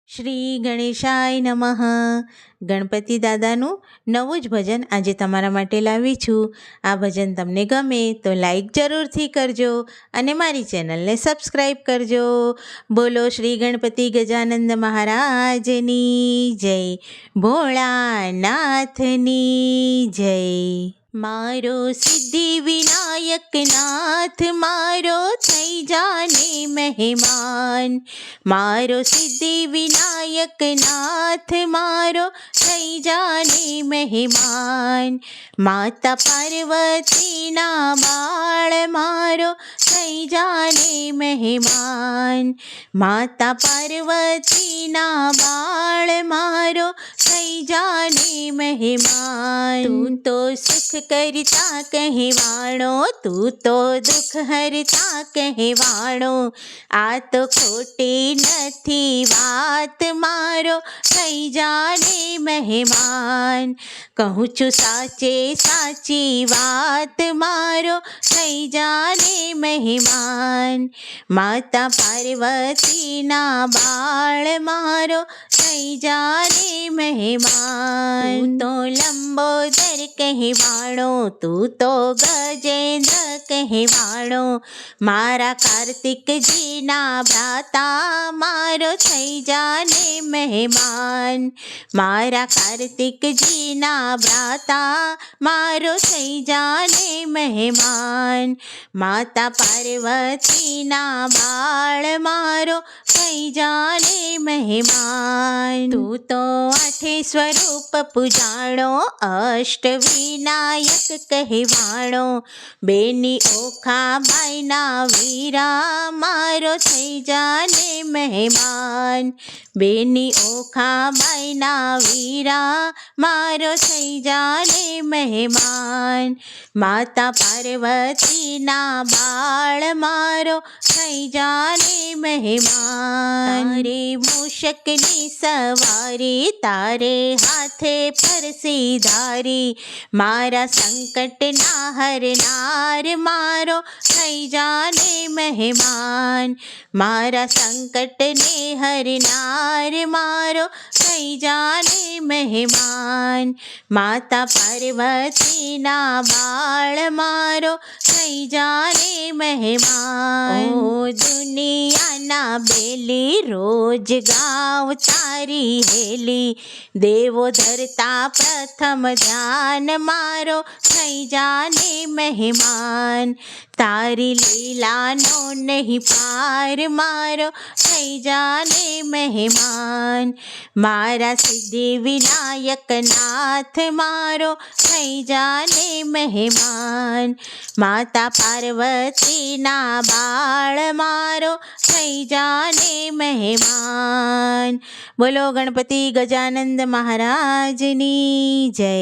શ્રી ગણેશાય નમઃ. ગણપતિ દાદાનું નવું જ ભજન આજે તમારા માટે લાવી છું. આ ભજન તમને ગમે તો લાઈક જરૂરથી કરજો અને મારી ચેનલને સબસ્ક્રાઈબ કરજો. બોલો શ્રી ગણપતિ ગજાનંદ મહારાજની જય, ભોળાનાથની જય. મારો સિદ્ધિ વિનાયક નાથ મારો થઈ જાને મહેમાન. મારો સિદ્ધિ વિનાયક નાથ મારો થઈ જાને મહેમાન. માતા પાર્વતીના બાળ મારો થઈ જાને મહેમાન. માતા પાર્વતીના બાળ મારો થઈ જાને મહેમાન. તું તો સુખ કરતા કહેવાણો, તું તો દુઃખ હરતા કહેવાણો. આ તો ખોટી નથી વાત મારો થઈ જાને મહેમાન. કહું છું સાચે સાચી વાત મારો થઈ જાને મહેમાન. માતા પાર્વતીના બાળ મારો થઈ જાને મહેમાન. તું તો લંબોદર કહેવાણો, તું તો ગજેન્દ્ર કહેવાણો. મારા કાર્તિકજીના ભ્રાતા મારો થઈ જાને મહેમાન. મારા કાર્તિકજીના ભ્રાતા મારો થઈ જાને મહેમાન. માતા પાર્વતીના બાળ મારો થઈ જાને મહેમાન. તું તો આઠે સ્વરૂપ પૂજાણો, અષ્ટ વિનાયક કહેવાણો. બેની ઓખા બાઈના વીરા મારો થઈ જાને મહેમાન. બેની ઓખા બાઈના વીરા મારો થઈ જાને મહેમાન. માતા પાર્વતીના બાળ મારો થઈ જાને મહેમાન. તારે મૂષકની સવારી, તારે હાથે ફરસી ધારી. મારા સંકટના હરનાર મારો થઈ જાને મહેમાન. મારા સંકટને હરનાર મારો થઈ જાને મહેમાન. માતા પાર્વતીના બાળ મારો થઈ જાને મહેમાન. ઓ દુનિયાના બેલી રોજ ગાવ તારી હેલી. દેવો ધરતા પ્રથમ ધ્યાન મારો થઈ જાને મહેમાન. તારી લીલાનો નહીં પાર મારો થઈ જાને મહેમાન. મારા સિદ્ધિ વિનાયક નાથ મારો થઈ જાને મહેમાન. માતા પાર્વતીના બાળ મારો થઈ જાને મહેમાન. બોલો ગણપતિ ગજાનંદ મહારાજની જય.